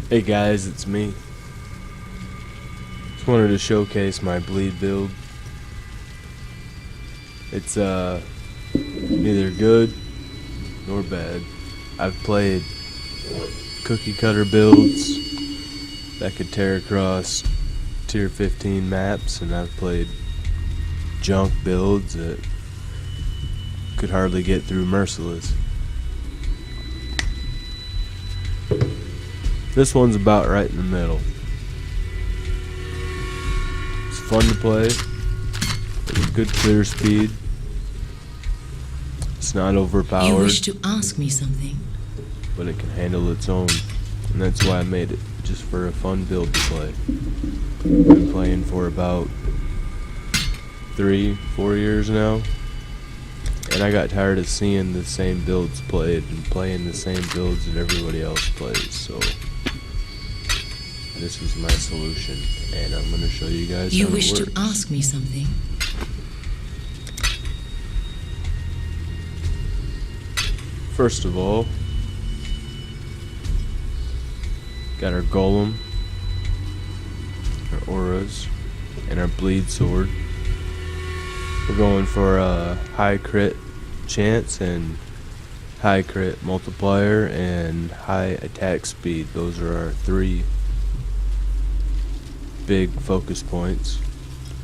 Hey guys, it's me. Just wanted to showcase my bleed build. It's neither good nor bad. I've played cookie cutter builds that could tear across tier 15 maps, and I've played junk builds that could hardly get through Merciless. This one's about right in the middle. It's fun to play, with a good clear speed. It's not overpowered. You wish to ask me something? But it can handle its own, and that's why I made it, just for a fun build to play. I've been playing for about 3-4 years now, and I got tired of seeing the same builds played and playing the same builds that everybody else plays, so this is my solution, and I'm going to show you guys how it works. You wish to ask me something? First of all, got our golem, our auras, and our bleed sword. We're going for a high crit chance and high crit multiplier and high attack speed. Those are our three big focus points.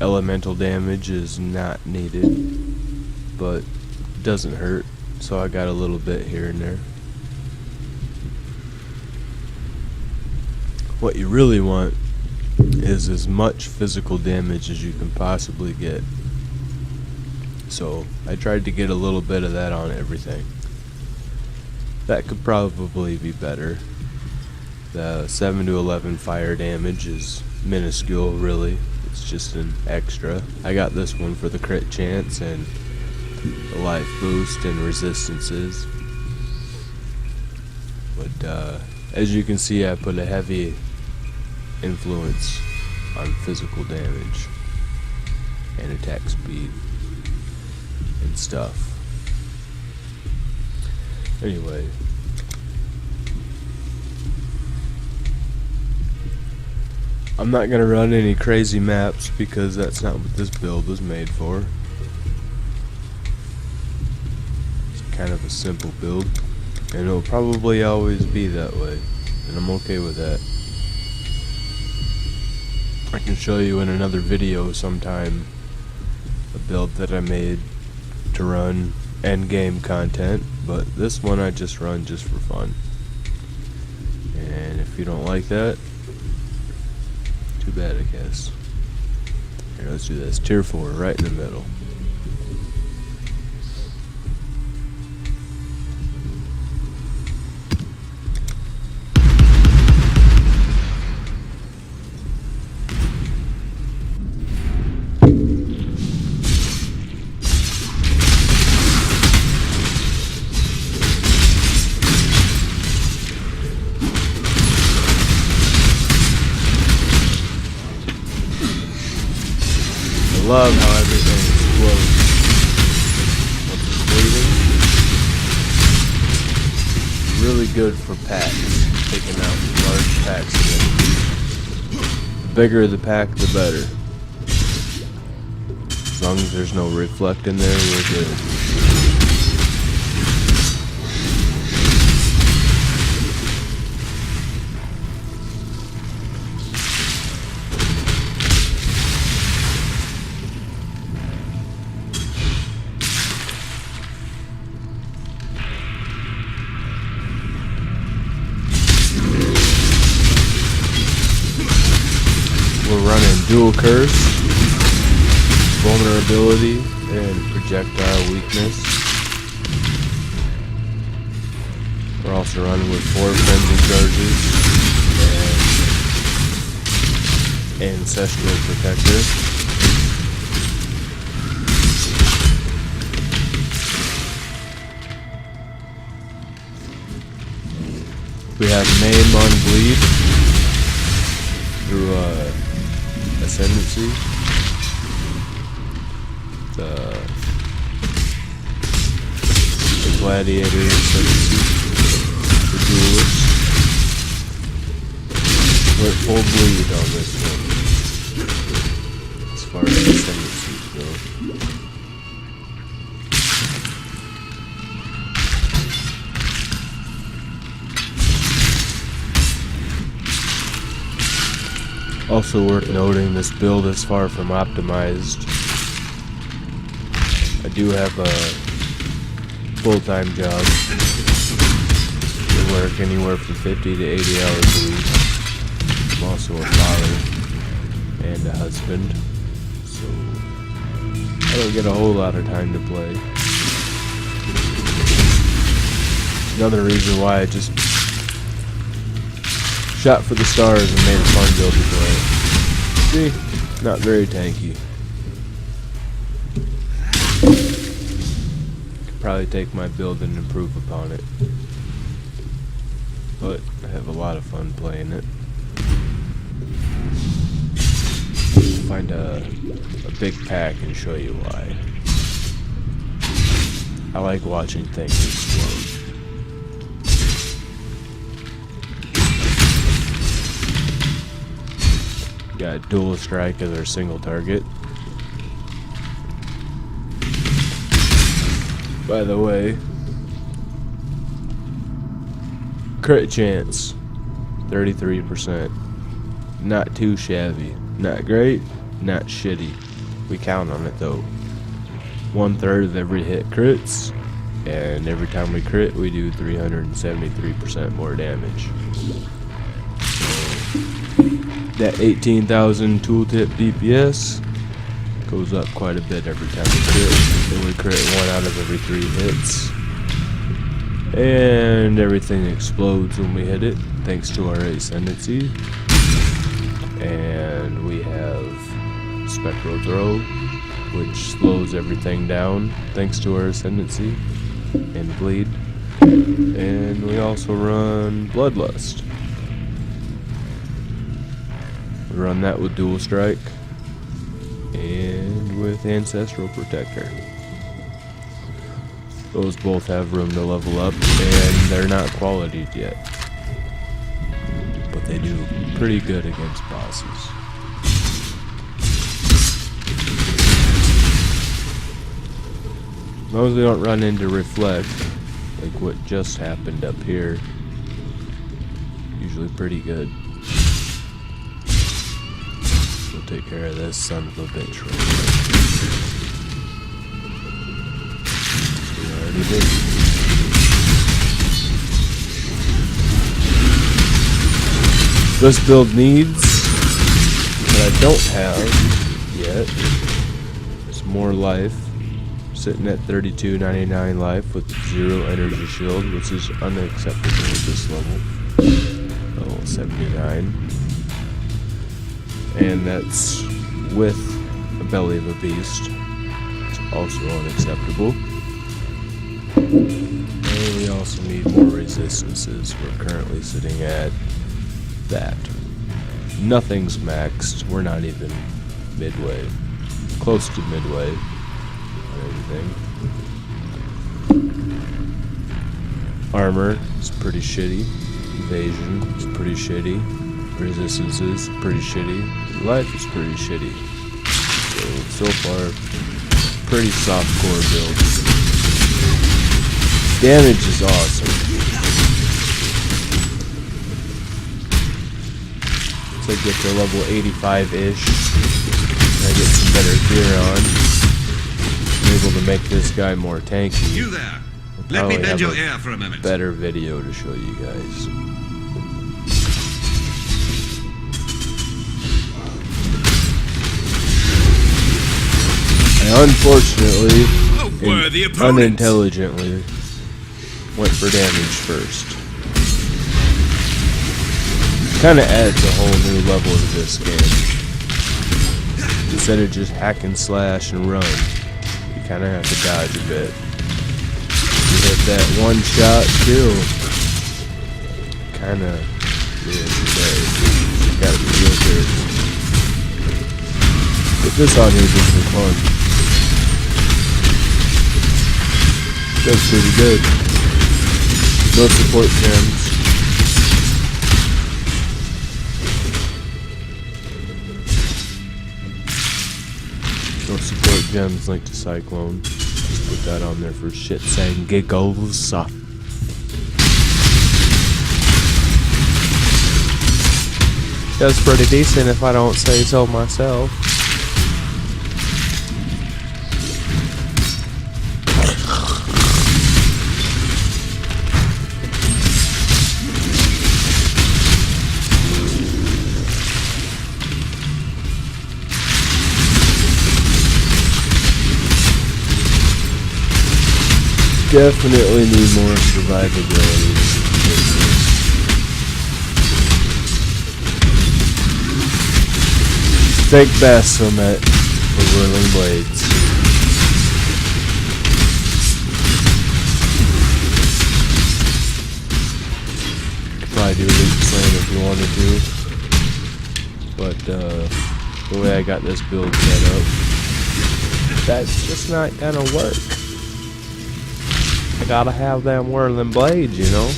Elemental damage is not needed, but doesn't hurt, so I got a little bit here and there. What you really want is as much physical damage as you can possibly get. So I tried to get a little bit of that on everything. That could probably be better. The 7 to 11 fire damage is minuscule, really. It's just an extra. I got this one for the crit chance and the life boost and resistances. But as you can see, I put a heavy influence on physical damage and attack speed and stuff. Anyway, I'm not gonna run any crazy maps because that's not what this build was made for. It's kind of a simple build, and it'll probably always be that way, and I'm okay with that. I can show you in another video sometime a build that I made to run endgame content, but this one I just run just for fun. And if you don't like that, too bad, I guess. Here, let's do this. Tier 4, right in the middle. I love how everything explodes once it's bleeding. Really good for packs, taking out large packs of enemies. The bigger the pack, the better. As long as there's no reflect in there, we're good. We're running dual curse, vulnerability, and projectile weakness. We're also running with 4 frenzy charges and ancestral protector. We have maim on bleed through ascendancy. The gladiator ascendancy. The duelist. full bleed on this one, as far as the tendencies go. Also worth noting, this build is far from optimized. I do have a full-time job. I work anywhere from 50 to 80 hours a week. I'm also a father and a husband, so I don't get a whole lot of time to play. Another reason why I just shot for the stars and made a fun build to play. See? Not very tanky. Could probably take my build and improve upon it. But I have a lot of fun playing it. Find a big pack and show you why. I like watching things explode. Got dual strike as our single target. By the way, crit chance 33%. Not too shabby. Not great, not shitty. We count on it though. 1/3 of every hit crits, and every time we crit, we do 373% more damage. That 18,000 tooltip DPS goes up quite a bit every time we crit. And we crit 1 out of every 3 hits. And everything explodes when we hit it, thanks to our ascendancy. And we have Spectral Throw, which slows everything down, thanks to our ascendancy. And Bleed. And we also run Bloodlust. We run that with Dual Strike and with Ancestral Protector. Those both have room to level up, and they're not qualityed yet, but they do pretty good against bosses. As long as we don't run into Reflect, like what just happened up here, usually pretty good. Take care of this son of a bitch right here. We already did. This build needs, that I don't have yet, is more life. Sitting at 32.99 life with 0 energy shield, which is unacceptable at this level. Level 79. And that's with a belly of a beast. It's also unacceptable. And we also need more resistances. We're currently sitting at that. Nothing's maxed. We're not even midway. Close to midway on everything. Armor is pretty shitty. Evasion is pretty shitty. Resistance is pretty shitty. Life is pretty shitty. So far, pretty soft core build. Damage is awesome. Once I get to level 85-ish, and I get some better gear on, I'm able to make this guy more tanky. You there? Let me bend your ear for a moment. Better video to show you guys. I unfortunately, and unintelligently, went for damage first. Kinda adds a whole new level to this game. Instead of just hack and slash and run, you kinda have to dodge a bit. You hit that one shot kill, kinda ruins your day. You gotta be real careful. Put this on here just for fun. That's pretty good. No support gems. gems linked to Cyclone. Just put that on there for shits and giggles. That's pretty decent if I don't say so myself. Definitely need more survivability. Fake Baphomet for Whirling Blades. Could probably do Elite Slam if you wanted to. But the way I got this build set up, that's just not gonna work. I gotta have them whirling blades, you know.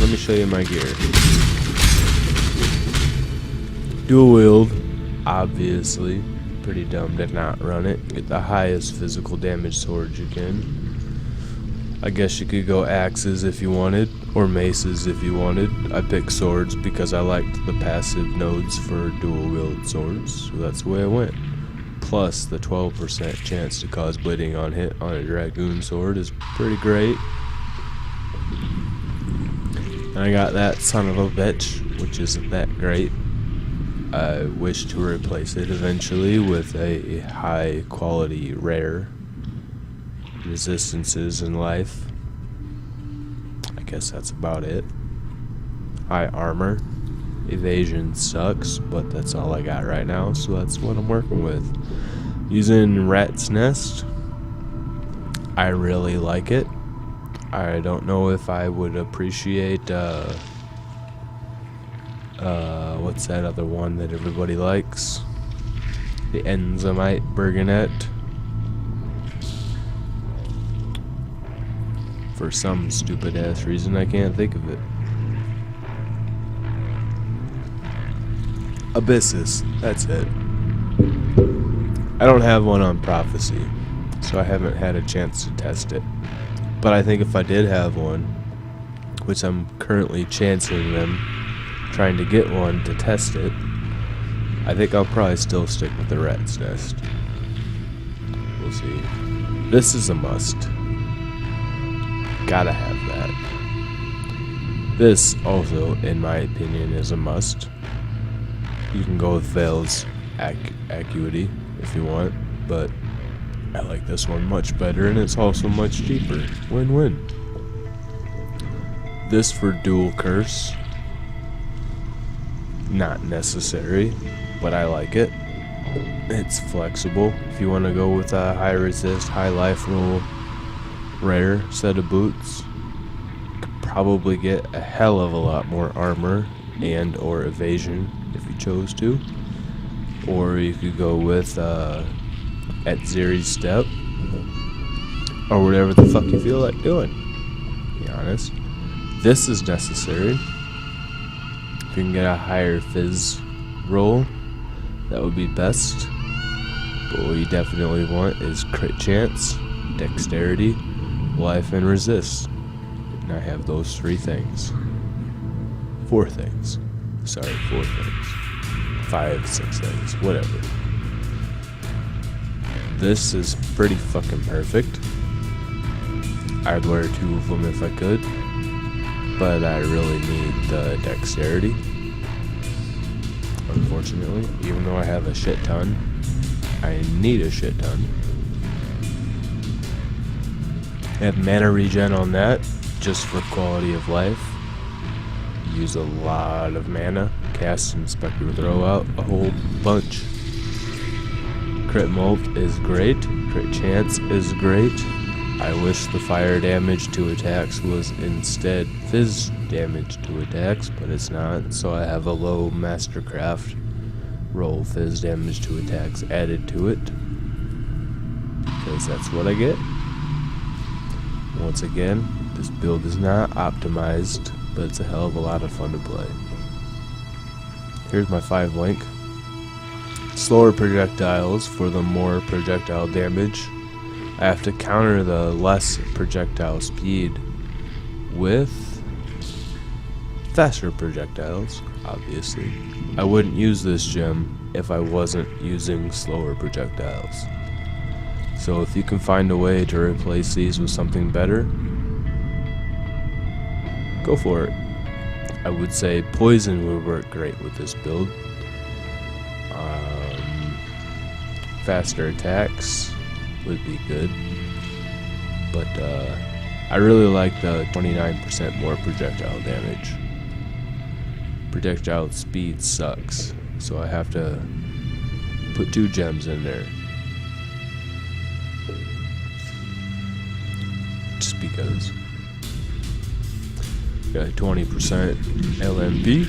Let me show you my gear. Dual wield, obviously. Pretty dumb to not run it. Get the highest physical damage swords you can. I guess you could go axes if you wanted, or maces if you wanted. I picked swords because I liked the passive nodes for dual wield swords, so that's the way I went. Plus, the 12% chance to cause bleeding on hit on a Dragoon sword is pretty great. And I got that son of a bitch, which isn't that great. I wish to replace it eventually with a high quality rare resistances in life. I guess that's about it. High armor. Evasion sucks, but that's all I got right now, so that's what I'm working with. Using Rat's Nest, I really like it. I don't know if I would appreciate what's that other one that everybody likes? The Enzymite Burgonet. For some stupid ass reason, I can't think of it. Abyssus, that's it. I don't have one on Prophecy, so I haven't had a chance to test it. But I think if I did have one, which I'm currently chancing them, trying to get one to test it, I think I'll probably still stick with the Rat's Nest. We'll see. This is a must. Gotta have that. This also, in my opinion, is a must. You can go with Veil's Acuity if you want, but I like this one much better, and it's also much cheaper. Win-win. This for Dual Curse. Not necessary, but I like it. It's flexible. If you want to go with a high resist, high life roll, rare set of boots, you could probably get a hell of a lot more armor and or evasion if you chose to. Or you could go with at Zeri's Step, or whatever the fuck you feel like doing, to be honest. This is necessary. If you can get a higher fizz roll, that would be best. But what you definitely want is crit chance, dexterity, life, and resist. And I have those 3 things. 4 things. Sorry, 4 things. 5, 6 things, whatever. This is pretty fucking perfect. I'd wear 2 of them if I could, but I really need the dexterity. Unfortunately, even though I have a shit ton, I need a shit ton. I have mana regen on that, just for quality of life. Use a lot of mana. Cast and Spectre throw out a whole bunch. Crit Molt is great. Crit Chance is great. I wish the fire damage to attacks was instead fizz damage to attacks, but it's not, so I have a low Mastercraft roll fizz damage to attacks added to it, because that's what I get. Once again, this build is not optimized, but it's a hell of a lot of fun to play. Here's my 5 link. slower projectiles for the more projectile damage. I have to counter the less projectile speed with faster projectiles, obviously. I wouldn't use this gem if I wasn't using slower projectiles. So if you can find a way to replace these with something better, go for it. I would say poison would work great with this build. Faster attacks would be good, but I really like the 29% more projectile damage. Projectile speed sucks, so I have to put 2 gems in there. Just because. Got 20% LMP,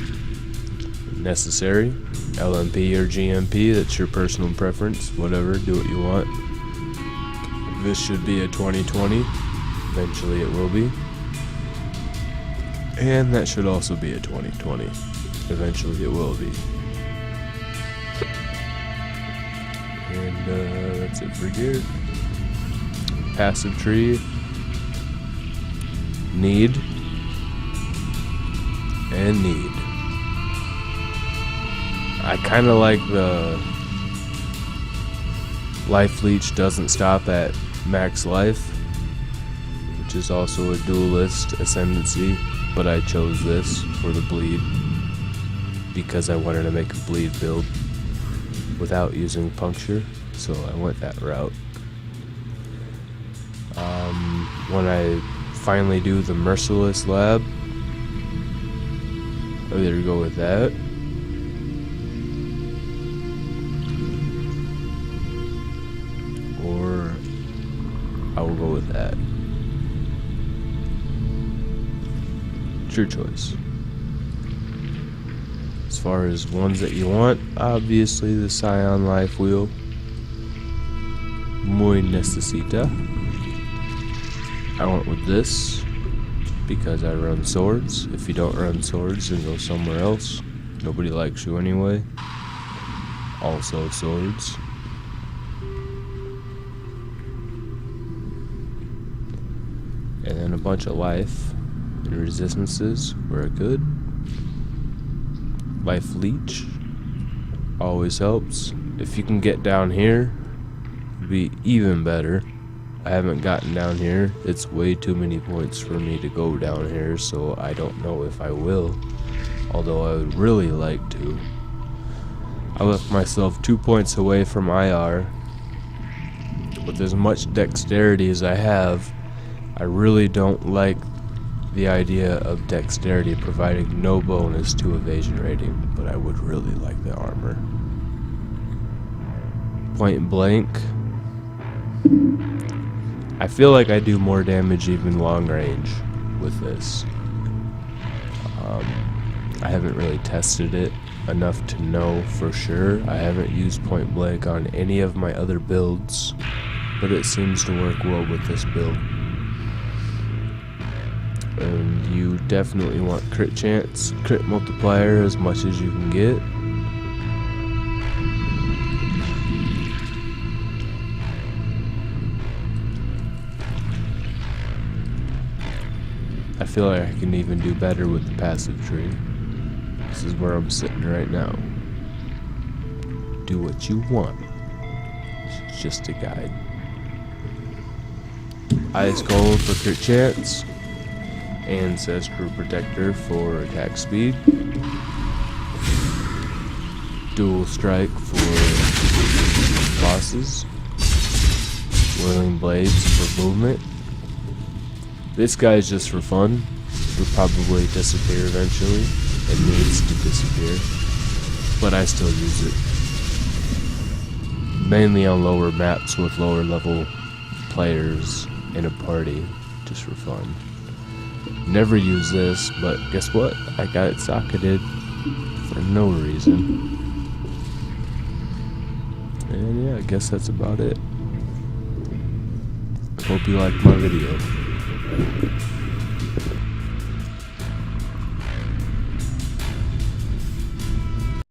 necessary. LMP or GMP, that's your personal preference. Whatever, do what you want. This should be a 2020. Eventually it will be. And that should also be a 2020. Eventually it will be. And that's it for gear. Passive tree. Need. And need. I kind of like the life leech doesn't stop at max life, which is also a duelist ascendancy, but I chose this for the bleed because I wanted to make a bleed build without using puncture, so I went that route. When I finally do the merciless lab, I'll either go with that or I will go with that. It's your choice. As far as ones that you want, obviously the Scion Life Wheel. Muy necesita. I went with this because I run swords. If you don't run swords, then go somewhere else. Nobody likes you anyway. Also swords. And then a bunch of life and resistances were good. Life leech always helps. If you can get down here, it'd be even better. I haven't gotten down here. It's way too many points for me to go down here, so I don't know if I will. Although I would really like to. I left myself 2 points away from IR. With as much dexterity as I have, I really don't like the idea of dexterity providing no bonus to evasion rating, but I would really like the armor. Point blank. I feel like I do more damage even long range with this. I haven't really tested it enough to know for sure. I haven't used point blank on any of my other builds, but it seems to work well with this build. And you definitely want crit chance, crit multiplier as much as you can get. I feel like I can even do better with the passive tree. This is where I'm sitting right now. Do what you want. It's just a guide. Ice Cold for crit chance. Ancestral Protector for attack speed. Dual Strike for bosses. Whirling Blades for movement. This guy is just for fun. Will probably disappear eventually. It needs to disappear. But I still use it. Mainly on lower maps with lower level players in a party. Just for fun. Never use this, but guess what? I got it socketed for no reason. And yeah, I guess that's about it. Hope you liked my video.